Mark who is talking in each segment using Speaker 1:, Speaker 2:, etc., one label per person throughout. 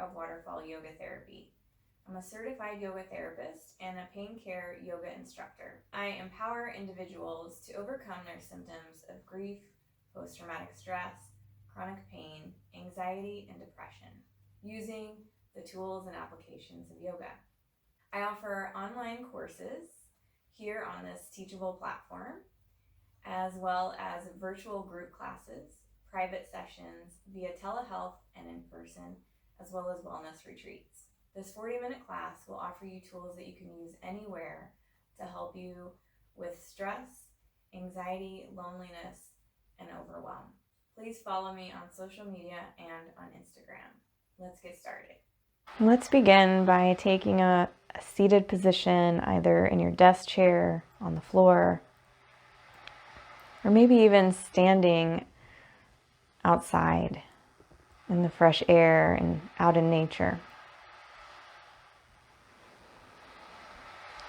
Speaker 1: of Waterfall Yoga Therapy. I'm a certified yoga therapist and a pain care yoga instructor. I empower individuals to overcome their symptoms of grief, post-traumatic stress, chronic pain, anxiety, and depression using the tools and applications of yoga. I offer online courses here on this teachable platform, as well as virtual group classes, private sessions via telehealth and in person, as well as wellness retreats. This 40-minute class will offer you tools that you can use anywhere to help you with stress, anxiety, loneliness, and overwhelm. Please follow me on social media and on Instagram. Let's get started. Let's begin by taking a seated position, either in your desk chair, on the floor, or maybe even standing outside in the fresh air and out in nature.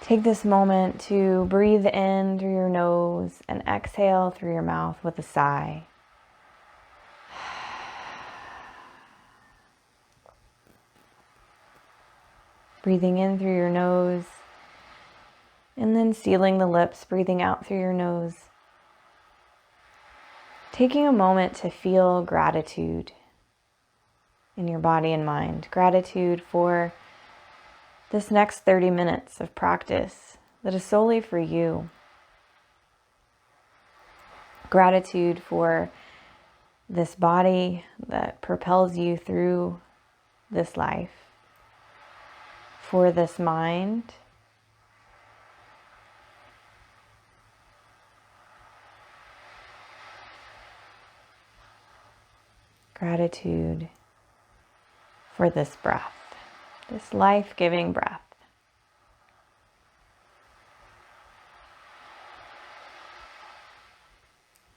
Speaker 1: Take this moment to breathe in through your nose and exhale through your mouth with a sigh. Breathing in through your nose and then sealing the lips, breathing out through your nose. Taking a moment to feel gratitude in your body and mind. Gratitude for this next 30 minutes of practice that is solely for you. Gratitude for this body that propels you through this life. For this mind. Gratitude for this breath, this life-giving breath.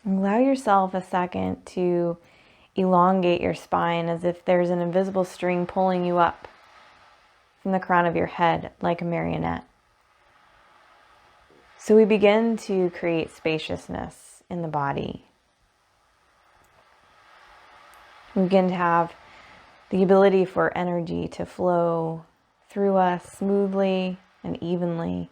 Speaker 1: Allow yourself a second to elongate your spine as if there's an invisible string pulling you up from the crown of your head like a marionette. So we begin to create spaciousness in the body. We begin to have the ability for energy to flow through us smoothly and evenly.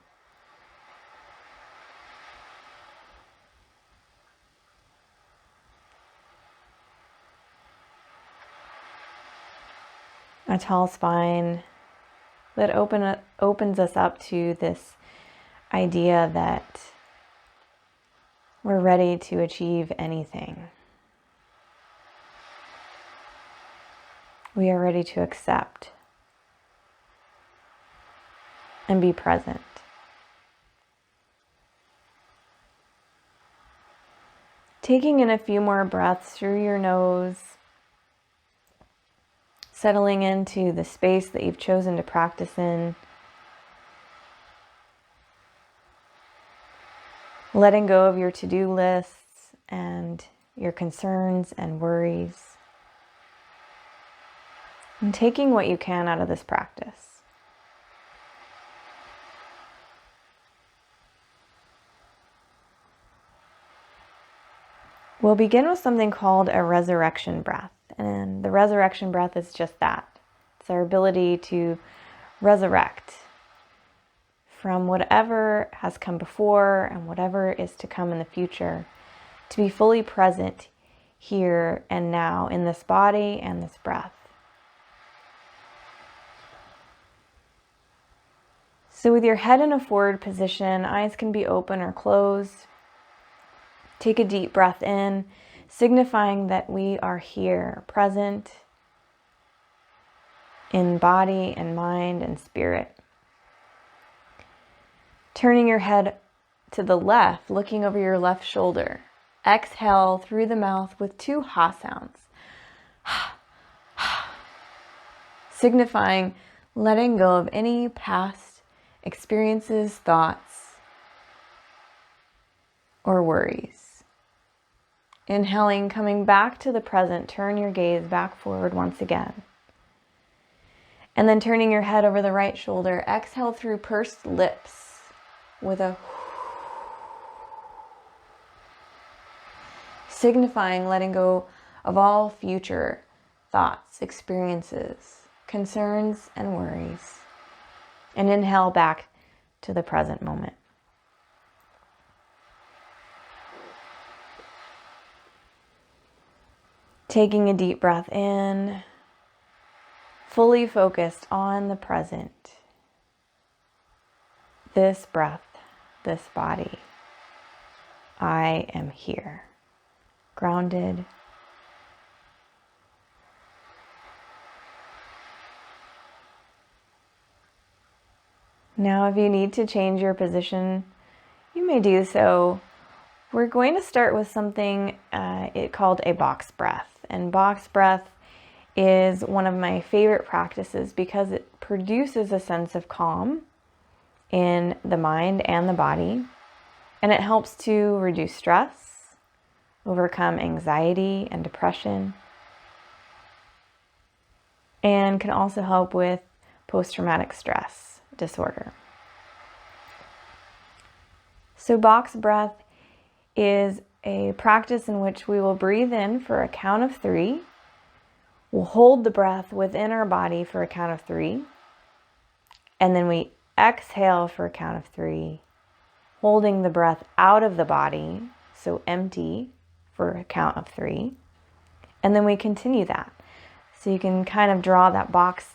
Speaker 1: A tall spine that opens us up to this idea that we're ready to achieve anything. We are ready to accept and be present. Taking in a few more breaths through your nose, settling into the space that you've chosen to practice in, letting go of your to-do lists and your concerns and worries, and taking what you can out of this practice. We'll begin with something called a resurrection breath. And the resurrection breath is just that. It's our ability to resurrect from whatever has come before and whatever is to come in the future, to be fully present here and now in this body and this breath. So with your head in a forward position, eyes can be open or closed. Take a deep breath in, signifying that we are here, present in body and mind and spirit. Turning your head to the left, looking over your left shoulder. Exhale through the mouth with 2 ha sounds. Signifying letting go of any past experiences, thoughts, or worries. Inhaling, coming back to the present, turn your gaze back forward once again. And then turning your head over the right shoulder, exhale through pursed lips with a signifying letting go of all future thoughts, experiences, concerns, and worries. And inhale back to the present moment. Taking a deep breath in, fully focused on the present. This breath, this body. I am here, grounded. Now, if you need to change your position, you may do so. We're going to start with something called a box breath. And box breath is one of my favorite practices because it produces a sense of calm in the mind and the body. And it helps to reduce stress, overcome anxiety and depression, and can also help with post-traumatic stress disorder. So box breath is a practice in which we will breathe in for a count of 3. We'll hold the breath within our body for a count of 3. And then we exhale for a count of 3, holding the breath out of the body, so empty, for a count of 3. And then we continue that. So you can kind of draw that box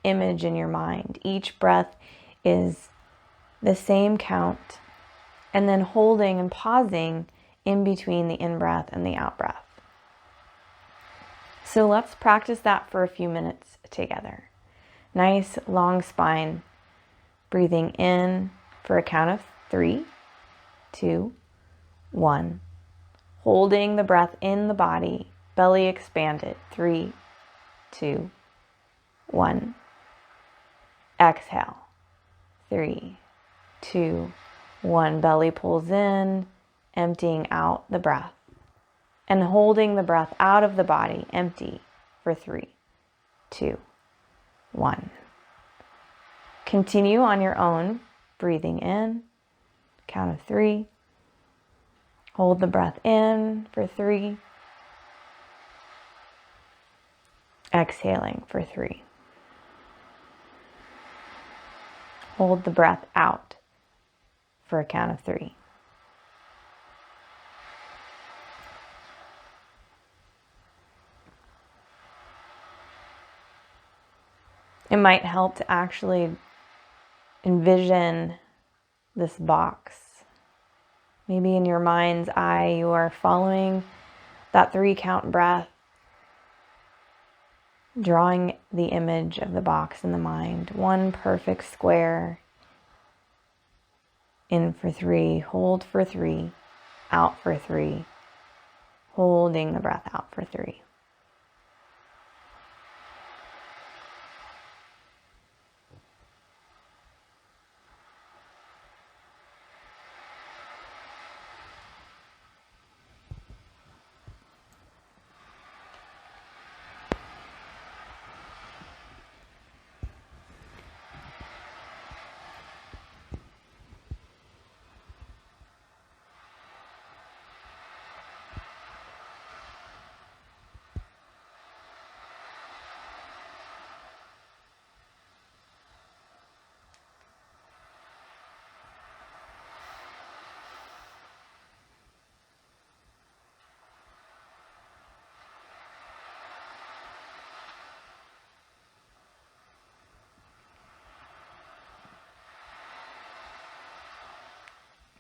Speaker 1: image in your mind. Each breath is the same count, and then holding and pausing in between the in-breath and the out-breath. So let's practice that for a few minutes together. Nice long spine, breathing in for a count of 3, 2, 1. Holding the breath in the body, belly expanded, 3, 2, 1. Exhale, 3, 2, 1. Belly pulls in, emptying out the breath. And holding the breath out of the body, empty, for 3, 2, 1. Continue on your own, breathing in, count of 3. Hold the breath in for 3. Exhaling for 3. Hold the breath out for a count of 3. It might help to actually envision this box. Maybe in your mind's eye, you are following that 3 count breath, drawing the image of the box in the mind. One perfect square. In for 3, hold for 3, out for 3, holding the breath out for 3.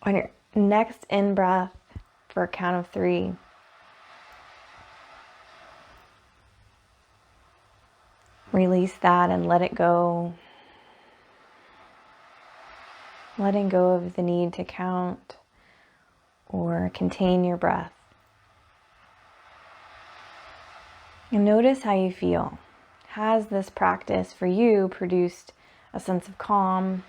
Speaker 1: On your next in-breath for a count of 3, release that and let it go. Letting go of the need to count or contain your breath. And notice how you feel. Has this practice for you produced a sense of calm?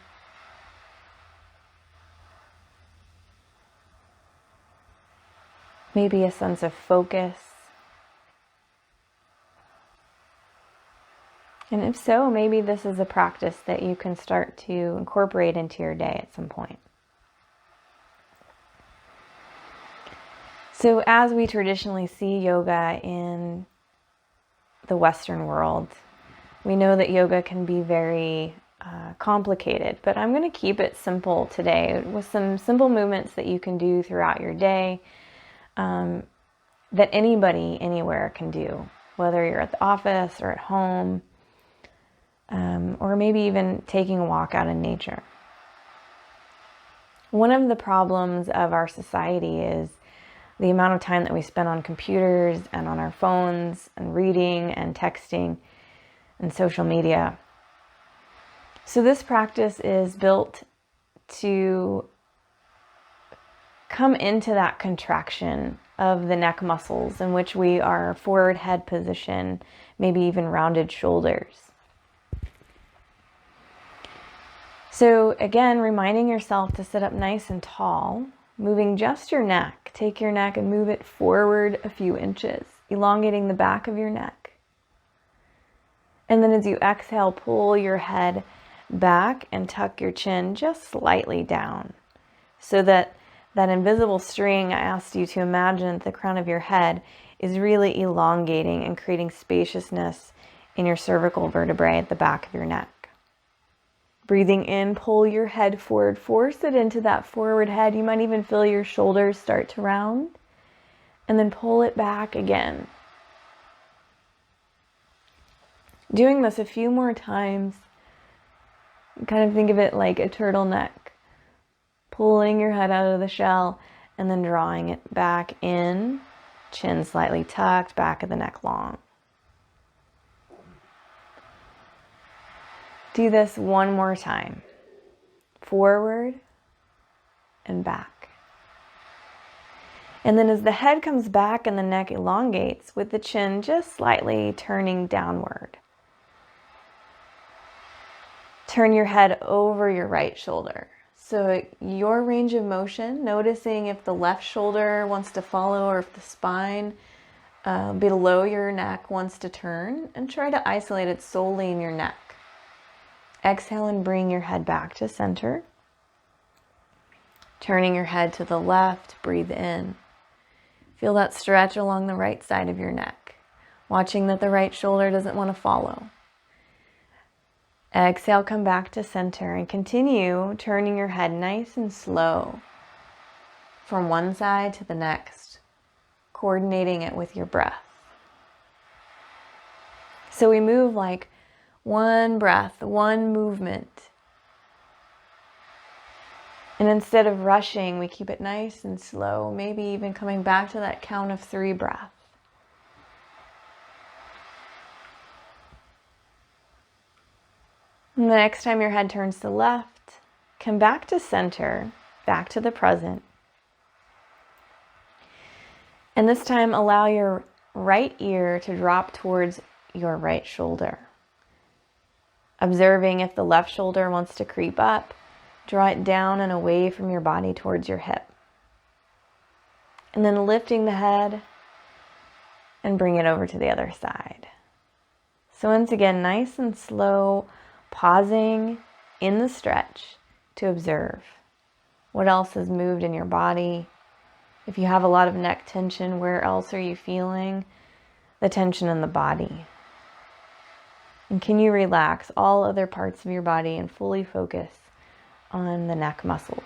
Speaker 1: Maybe a sense of focus? And if so, maybe this is a practice that you can start to incorporate into your day at some point. So as we traditionally see yoga in the Western world, We know that yoga can be very complicated, but I'm going to keep it simple today with some simple movements that you can do throughout your day, that anybody anywhere can do, whether you're at the office or at home, or maybe even taking a walk out in nature. One of the problems of our society is the amount of time that we spend on computers and on our phones and reading and texting and social media. So this practice is built to come into that contraction of the neck muscles in which we are forward head position, maybe even rounded shoulders. So again, reminding yourself to sit up nice and tall, moving just your neck. Take your neck and move it forward a few inches, elongating the back of your neck. And then as you exhale, pull your head back and tuck your chin just slightly down so that that invisible string I asked you to imagine at the crown of your head is really elongating and creating spaciousness in your cervical vertebrae at the back of your neck. Breathing in, pull your head forward, force it into that forward head. You might even feel your shoulders start to round, and then pull it back again. Doing this a few more times, kind of think of it like a turtleneck. Pulling your head out of the shell and then drawing it back in, chin slightly tucked, back of the neck long. Do this one more time. Forward and back. And then as the head comes back and the neck elongates, with the chin just slightly turning downward. Turn your head over your right shoulder. So your range of motion, noticing if the left shoulder wants to follow or if the spine below your neck wants to turn, and try to isolate it solely in your neck. Exhale and bring your head back to center. Turning your head to the left, breathe in. Feel that stretch along the right side of your neck, watching that the right shoulder doesn't want to follow. Exhale, come back to center and continue turning your head nice and slow from one side to the next, coordinating it with your breath. So we move like one breath, one movement. And instead of rushing, we keep it nice and slow, maybe even coming back to that count of 3 breaths. And the next time your head turns to the left, come back to center, back to the present. And this time, allow your right ear to drop towards your right shoulder. Observing if the left shoulder wants to creep up, draw it down and away from your body towards your hip. And then lifting the head and bring it over to the other side. So once again, nice and slow, pausing in the stretch to observe what else has moved in your body. If you have a lot of neck tension, where else are you feeling the tension in the body? And can you relax all other parts of your body and fully focus on the neck muscles?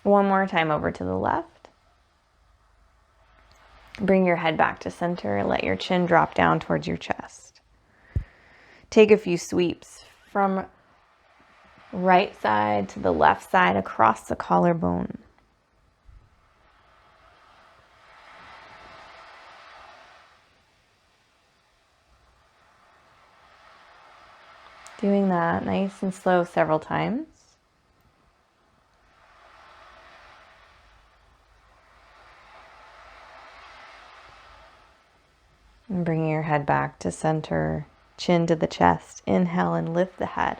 Speaker 1: One more time over to the left. Bring your head back to center. Let your chin drop down towards your chest. Take a few sweeps from right side to the left side across the collarbone. Doing that nice and slow several times. And bringing your head back to center, chin to the chest. Inhale and lift the head.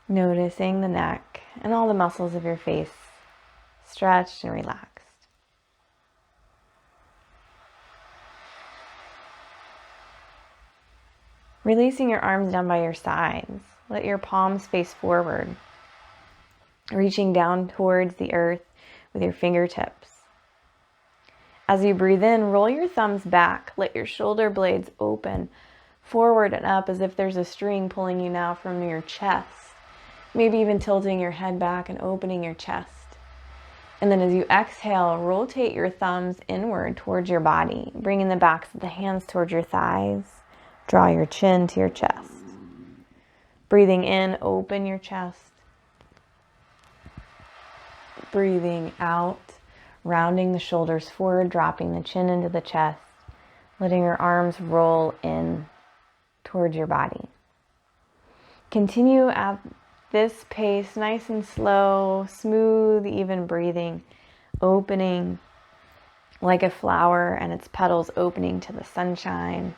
Speaker 1: Noticing the neck and all the muscles of your face stretched and relaxed. Releasing your arms down by your sides. Let your palms face forward. reaching down towards the earth with your fingertips. As you breathe in, roll your thumbs back. Let your shoulder blades open forward and up as if there's a string pulling you now from your chest. Maybe even tilting your head back and opening your chest. And then as you exhale, rotate your thumbs inward towards your body, bringing the backs of the hands towards your thighs. Draw your chin to your chest. Breathing in, open your chest. Breathing out, rounding the shoulders forward, dropping the chin into the chest, letting your arms roll in towards your body. Continue at this pace, nice and slow, smooth, even breathing, opening like a flower and its petals opening to the sunshine.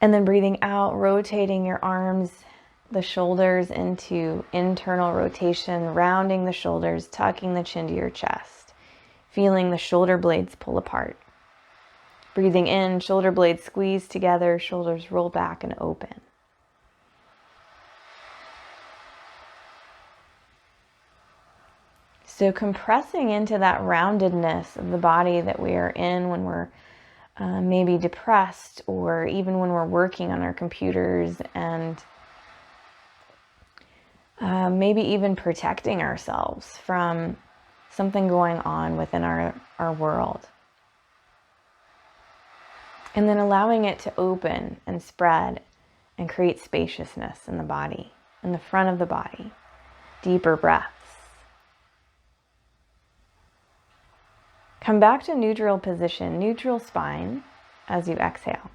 Speaker 1: And then breathing out, rotating your arms, the shoulders into internal rotation, rounding the shoulders, tucking the chin to your chest, feeling the shoulder blades pull apart. Breathing in, shoulder blades squeeze together, shoulders roll back and open. So compressing into that roundedness of the body that we are in when we're maybe depressed, or even when we're working on our computers, and maybe even protecting ourselves from something going on within our world. And then allowing it to open and spread and create spaciousness in the body, in the front of the body. Deeper breaths. Come back to neutral position, neutral spine as you exhale.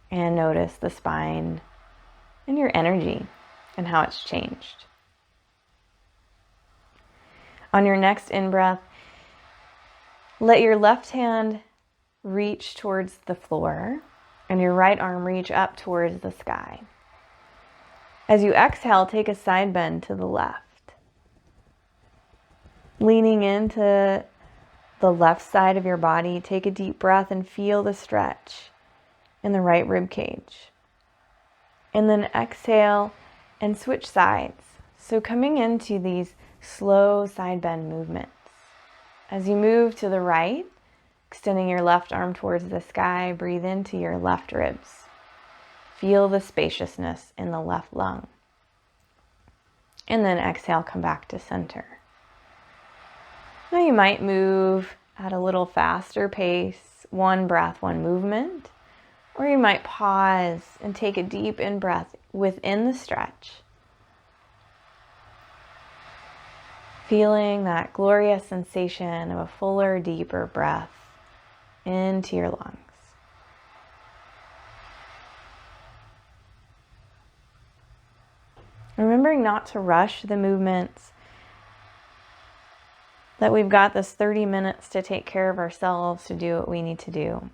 Speaker 1: And notice the spine and your energy and how it's changed. On your next in-breath, let your left hand reach towards the floor and your right arm reach up towards the sky. As you exhale, take a side bend to the left. Leaning into the left side of your body, take a deep breath and feel the stretch in the right rib cage. And then exhale and switch sides. So coming into these slow side bend movements. As you move to the right, extending your left arm towards the sky, breathe into your left ribs. Feel the spaciousness in the left lung. And then exhale, come back to center. Now you might move at a little faster pace, one breath, one movement, or you might pause and take a deep in-breath within the stretch. Feeling that glorious sensation of a fuller, deeper breath into your lungs. Remembering not to rush the movements, that we've got this 30 minutes to take care of ourselves, to do what we need to do,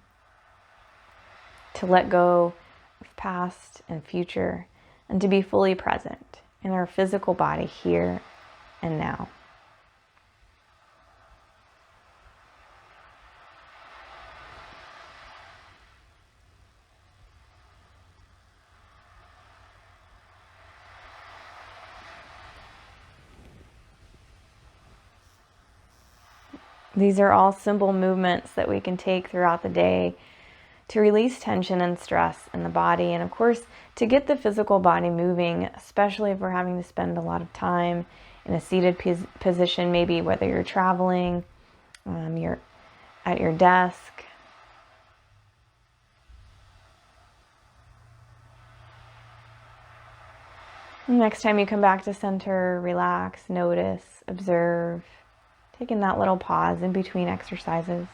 Speaker 1: to let go of past and future, and to be fully present in our physical body here and now. These are all simple movements that we can take throughout the day to release tension and stress in the body. And of course, to get the physical body moving, especially if we're having to spend a lot of time in a seated position, maybe whether you're traveling, you're at your desk. Next time you come back to center, relax, notice, observe. Taking that little pause in between exercises.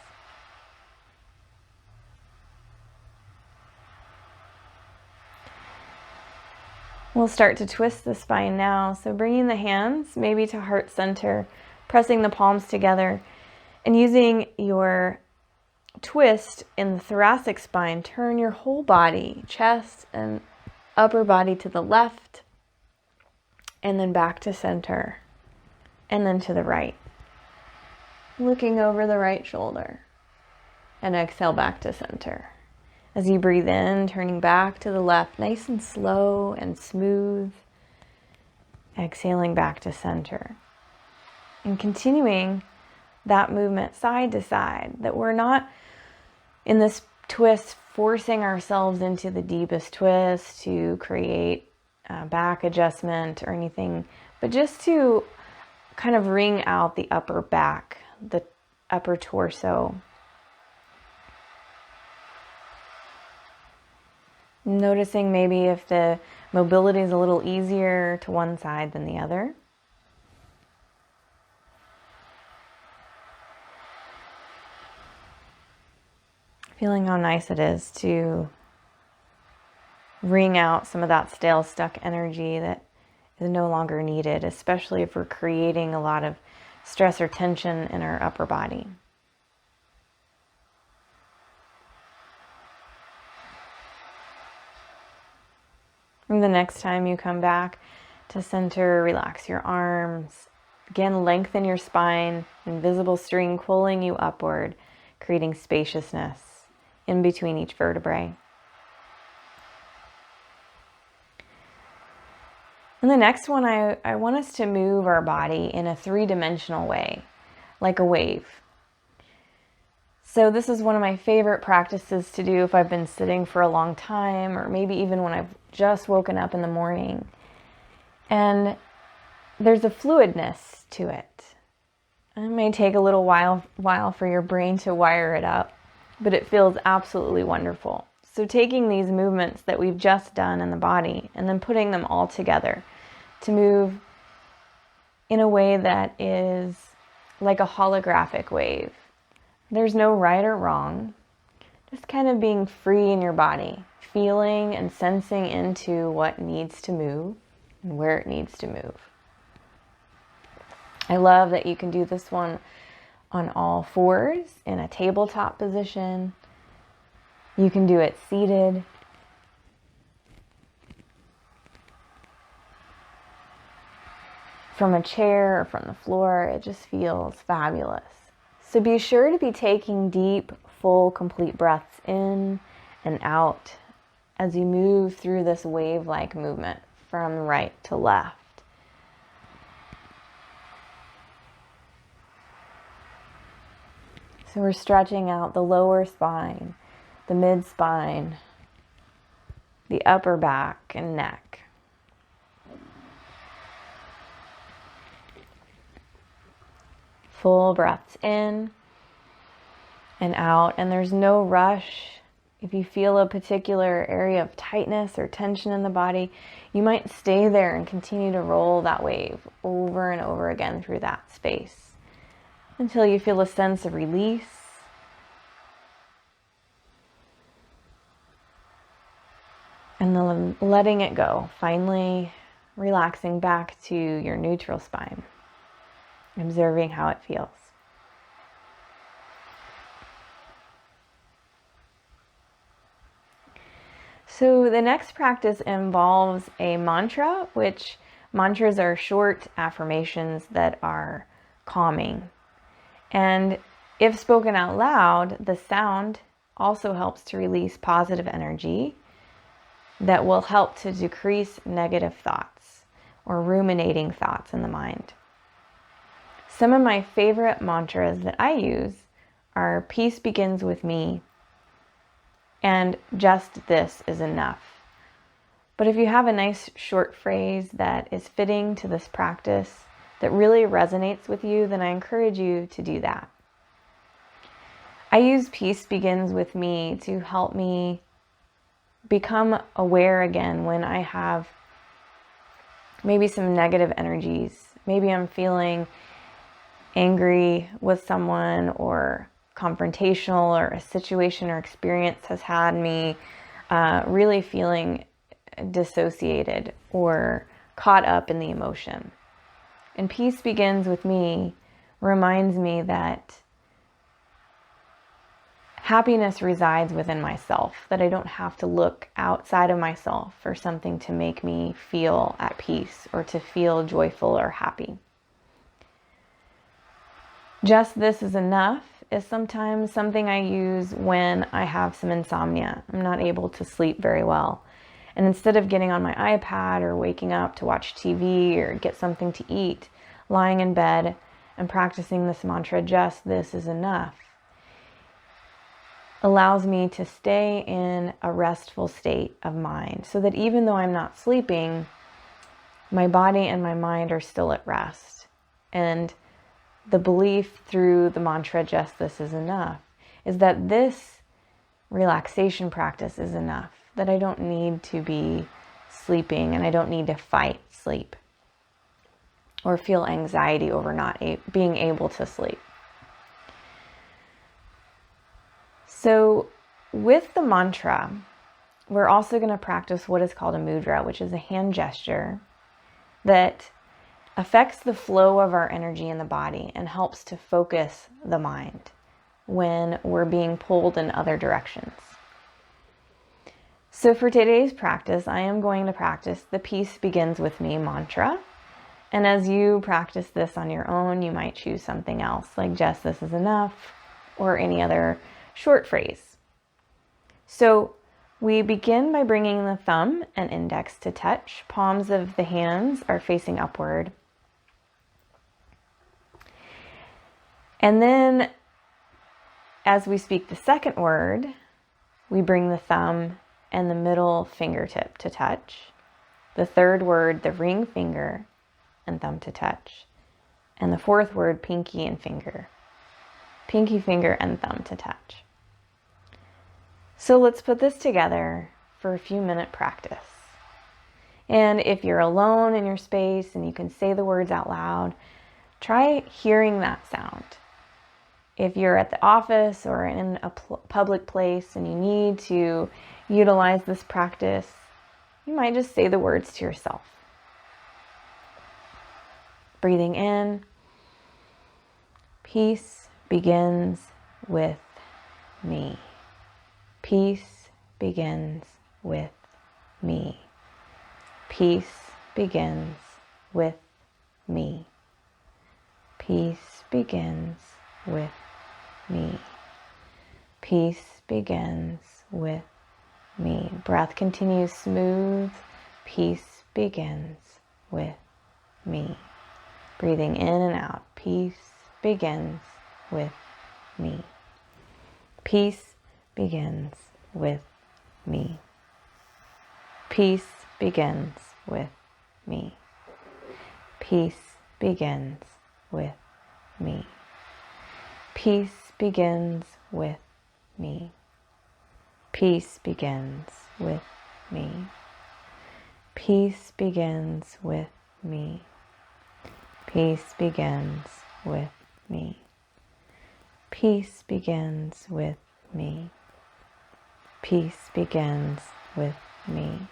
Speaker 1: We'll start to twist the spine now. So bringing the hands maybe to heart center, pressing the palms together, and using your twist in the thoracic spine, turn your whole body, chest and upper body to the left, and then back to center, and then to the right. Looking over the right shoulder, and exhale back to center. As you breathe in, turning back to the left, nice and slow and smooth. exhaling back to center. And continuing that movement side to side, that we're not in this twist forcing ourselves into the deepest twist to create back adjustment or anything, but just to kind of wring out the upper back, the upper torso. Noticing maybe if the mobility is a little easier to one side than the other. Feeling how nice it is to wring out some of that stale, stuck energy that is no longer needed, especially if we're creating a lot of stress or tension in our upper body. And the next time you come back to center, relax your arms. Again, lengthen your spine, invisible string pulling you upward, creating spaciousness in between each vertebrae. And the next one, I want us to move our body in a three-dimensional way, like a wave. So this is one of my favorite practices to do if I've been sitting for a long time, or maybe even when I've just woken up in the morning. And there's a fluidness to it. It may take a little while for your brain to wire it up, but it feels absolutely wonderful. So taking these movements that we've just done in the body and then putting them all together to move in a way that is like a holographic wave. There's no right or wrong, just kind of being free in your body, feeling and sensing into what needs to move and where it needs to move. I love that you can do this one on all fours in a tabletop position. You can do it seated. From a chair or from the floor, it just feels fabulous. So be sure to be taking deep, full, complete breaths in and out as you move through this wave-like movement from right to left. So we're stretching out the lower spine, the mid-spine, the upper back and neck. Full breaths in and out, and there's no rush. If you feel a particular area of tightness or tension in the body, you might stay there and continue to roll that wave over and over again through that space until you feel a sense of release. And then letting it go, finally relaxing back to your neutral spine, observing how it feels. So the next practice involves a mantra, which mantras are short affirmations that are calming. And if spoken out loud, the sound also helps to release positive energy that will help to decrease negative thoughts or ruminating thoughts in the mind. Some of my favorite mantras that I use are "Peace begins with me" and "Just this is enough." But if you have a nice short phrase that is fitting to this practice, that really resonates with you, then I encourage you to do that. I use "Peace begins with me" to help me become aware again when I have maybe some negative energies. Maybe I'm feeling angry with someone, or confrontational, or a situation or experience has had me really feeling dissociated or caught up in the emotion. And "Peace begins with me" reminds me that happiness resides within myself, that I don't have to look outside of myself for something to make me feel at peace or to feel joyful or happy. "Just this is enough" is sometimes something I use when I have some insomnia. I'm not able to sleep very well. And instead of getting on my iPad or waking up to watch TV or get something to eat, lying in bed and practicing this mantra, just this is enough, allows me to stay in a restful state of mind, so that even though I'm not sleeping, my body and my mind are still at rest. And the belief through the mantra, just this is enough, is that this relaxation practice is enough, that I don't need to be sleeping and I don't need to fight sleep or feel anxiety over not being able to sleep. So with the mantra, we're also going to practice what is called a mudra, which is a hand gesture that affects the flow of our energy in the body and helps to focus the mind when we're being pulled in other directions. So for today's practice, I am going to practice the Peace Begins With Me mantra. And as you practice this on your own, you might choose something else, like just this is enough, or any other short phrase. So we begin by bringing the thumb and index to touch. Palms of the hands are facing upward. And then as we speak the second word, we bring the thumb and the middle fingertip to touch. The third word, the ring finger and thumb to touch. And the fourth word, pinky and finger. Pinky finger and thumb to touch. So let's put this together for a few minute practice. And if you're alone in your space and you can say the words out loud, try hearing that sound. If you're at the office or in a public place and you need to utilize this practice, you might just say the words to yourself. Breathing in, peace begins with me. Peace begins with me. Peace begins with me. Peace begins with me. Peace begins with me. Breath continues smooth. Peace begins with me. Breathing in and out. Peace begins with me. Peace begins with me. Peace begins with me. Peace begins with me. Peace begins with me. Peace begins with me. Peace begins with me. Peace begins with me. Peace begins with me. Peace begins with me.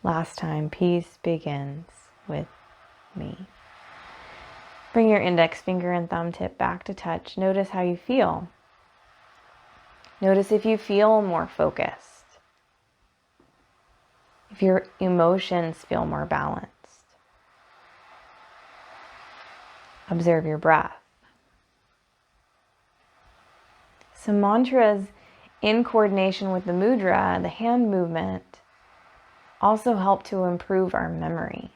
Speaker 1: Last time, peace begins with me. Bring your index finger and thumb tip back to touch. Notice how you feel. Notice if you feel more focused. If your emotions feel more balanced. Observe your breath. Some mantras in coordination with the mudra, the hand movement, also help to improve our memory.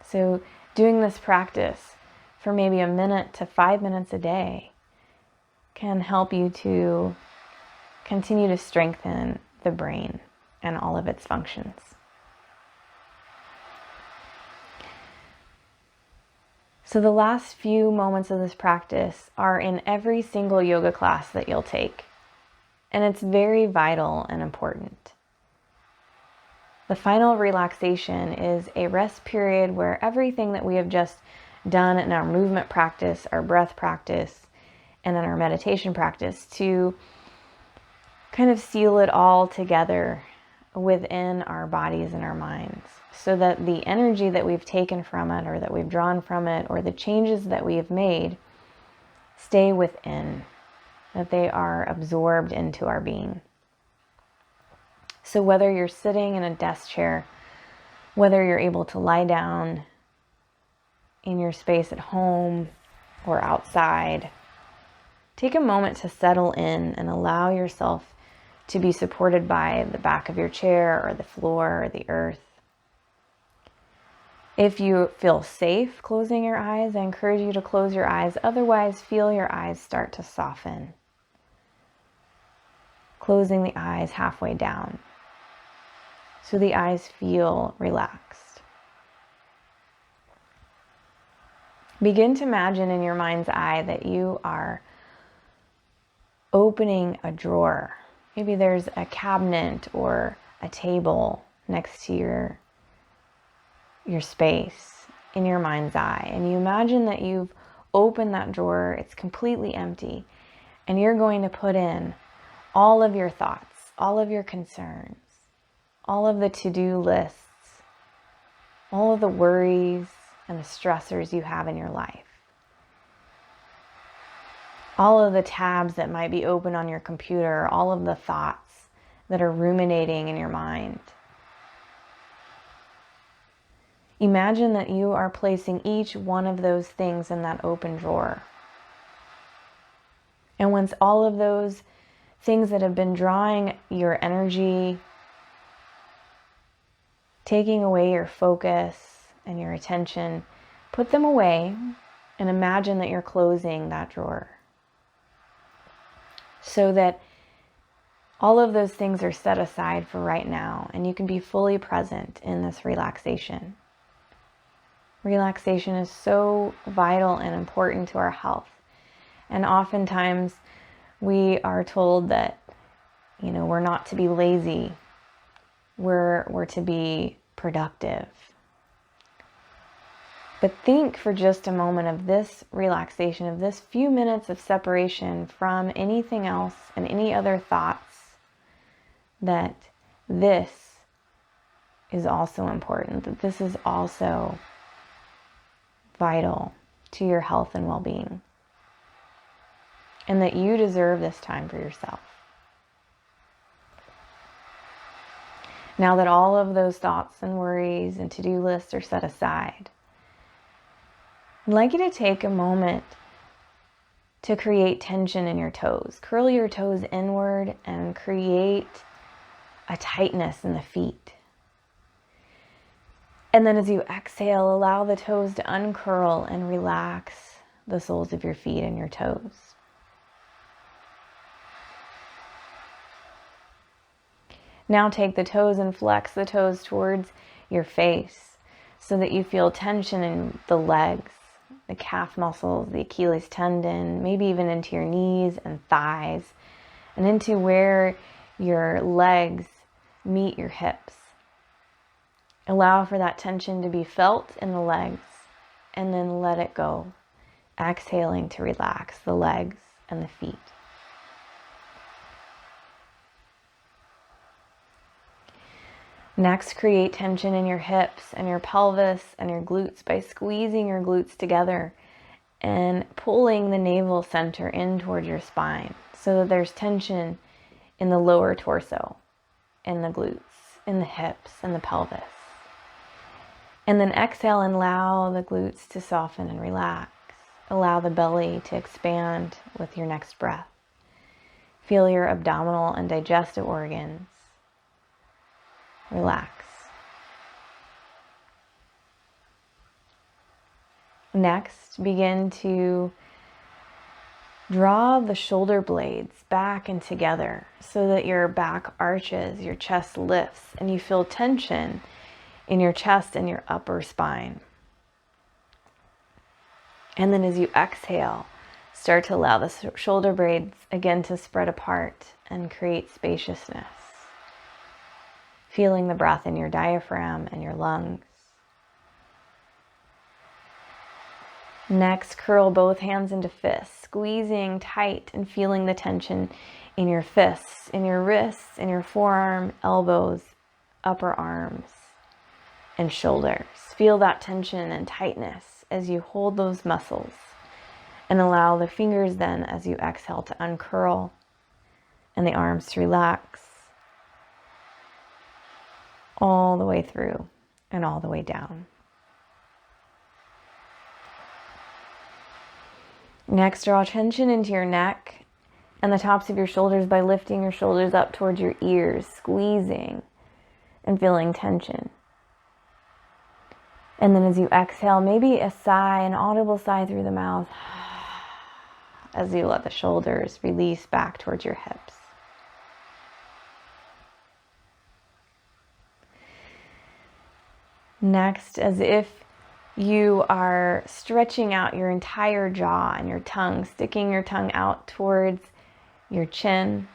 Speaker 1: So doing this practice for maybe a minute to 5 minutes a day can help you to continue to strengthen the brain and all of its functions. So the last few moments of this practice are in every single yoga class that you'll take. And it's very vital and important. The final relaxation is a rest period where everything that we have just done in our movement practice, our breath practice, and in our meditation practice to kind of seal it all together within our bodies and our minds, so that the energy that we've taken from it or that we've drawn from it or the changes that we have made stay within, that they are absorbed into our being. So whether you're sitting in a desk chair, whether you're able to lie down in your space at home or outside, take a moment to settle in and allow yourself to be supported by the back of your chair or the floor or the earth. If you feel safe closing your eyes, I encourage you to close your eyes. Otherwise, feel your eyes start to soften. Closing the eyes halfway down, so the eyes feel relaxed. Begin to imagine in your mind's eye that you are opening a drawer. Maybe there's a cabinet or a table next to your space in your mind's eye. And you imagine that you've opened that drawer, it's completely empty, and you're going to put in all of your thoughts, all of your concerns, all of the to-do lists, all of the worries and the stressors you have in your life. All of the tabs that might be open on your computer, all of the thoughts that are ruminating in your mind. Imagine that you are placing each one of those things in that open drawer. And once all of those things that have been drawing your energy, taking away your focus and your attention, put them away and imagine that you're closing that drawer, so that all of those things are set aside for right now and you can be fully present in this relaxation. Relaxation is so vital and important to our health. And oftentimes we are told that, we're not to be lazy. We're to be productive. But think for just a moment of this relaxation, of this few minutes of separation from anything else and any other thoughts, that this is also important, that this is also vital to your health and well-being, and that you deserve this time for yourself. Now that all of those thoughts and worries and to-do lists are set aside, I'd like you to take a moment to create tension in your toes. Curl your toes inward and create a tightness in the feet. And then as you exhale, allow the toes to uncurl and relax the soles of your feet and your toes. Now take the toes and flex the toes towards your face so that you feel tension in the legs, the calf muscles, the Achilles tendon, maybe even into your knees and thighs, and into where your legs meet your hips. Allow for that tension to be felt in the legs and then let it go, exhaling to relax the legs and the feet. Next, create tension in your hips and your pelvis and your glutes by squeezing your glutes together and pulling the navel center in towards your spine so that there's tension in the lower torso, in the glutes, in the hips, and the pelvis. And then exhale and allow the glutes to soften and relax. Allow the belly to expand with your next breath. Feel your abdominal and digestive organs relax. Next, begin to draw the shoulder blades back and together so that your back arches, your chest lifts, and you feel tension in your chest and your upper spine. And then as you exhale, start to allow the shoulder blades again to spread apart and create spaciousness. Feeling the breath in your diaphragm and your lungs. Next, curl both hands into fists, squeezing tight and feeling the tension in your fists, in your wrists, in your forearm, elbows, upper arms, and shoulders. Feel that tension and tightness as you hold those muscles, and allow the fingers then, as you exhale, to uncurl and the arms to relax all the way through and all the way down. Next, draw tension into your neck and the tops of your shoulders by lifting your shoulders up towards your ears, squeezing and feeling tension. And then as you exhale, maybe a sigh, an audible sigh through the mouth as you let the shoulders release back towards your hips. Next, as if you are stretching out your entire jaw and your tongue, sticking your tongue out towards your chin,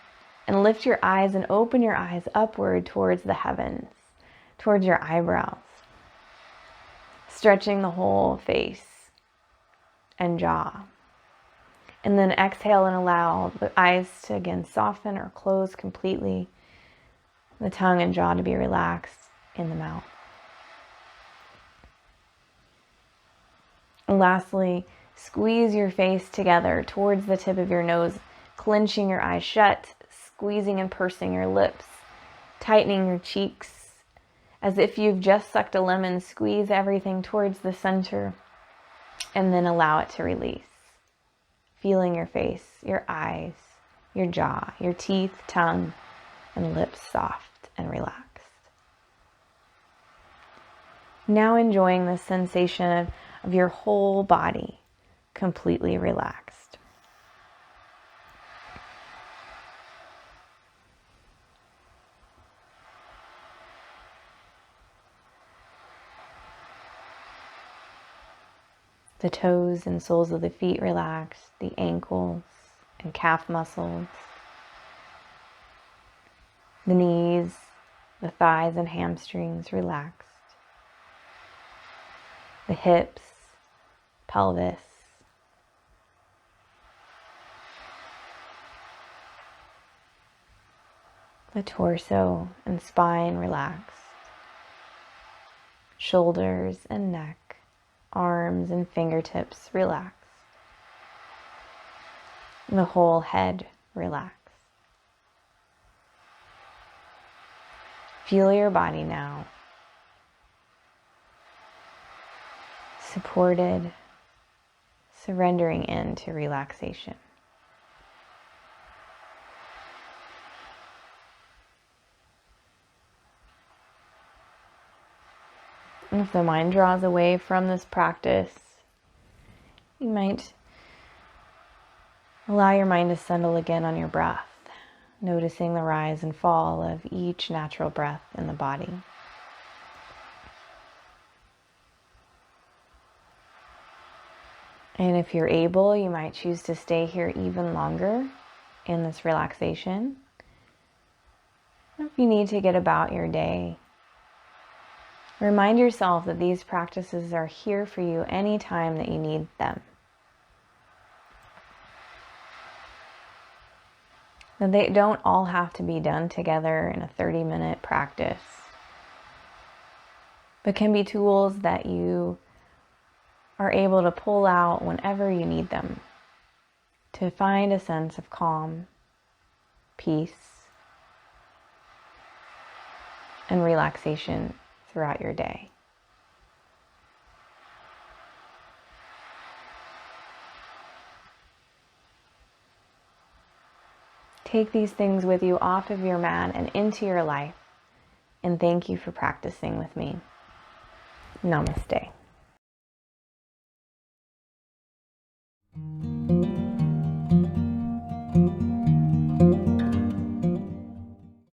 Speaker 1: and lift your eyes and open your eyes upward towards the heavens, towards your eyebrows, stretching the whole face and jaw. And then exhale and allow the eyes to again soften or close completely, the tongue and jaw to be relaxed in the mouth. And lastly, squeeze your face together towards the tip of your nose, clenching your eyes shut, squeezing and pursing your lips, tightening your cheeks. As if you've just sucked a lemon, squeeze everything towards the center and then allow it to release. Feeling your face, your eyes, your jaw, your teeth, tongue, and lips soft and relaxed. Now enjoying the sensation of your whole body completely relaxed. The toes and soles of the feet relaxed, the ankles and calf muscles, the knees, the thighs and hamstrings relaxed, the hips, pelvis, the torso and spine relaxed, shoulders and neck, arms and fingertips relax. The whole head relax. Feel your body now, supported, surrendering into relaxation. And if the mind draws away from this practice, you might allow your mind to settle again on your breath, noticing the rise and fall of each natural breath in the body. And if you're able, you might choose to stay here even longer in this relaxation. If you need to get about your day, remind yourself that these practices are here for you anytime that you need them. That they don't all have to be done together in a 30-minute practice, but can be tools that you are able to pull out whenever you need them to find a sense of calm, peace, and relaxation throughout your day. Take these things with you off of your mat and into your life, and thank you for practicing with me. Namaste.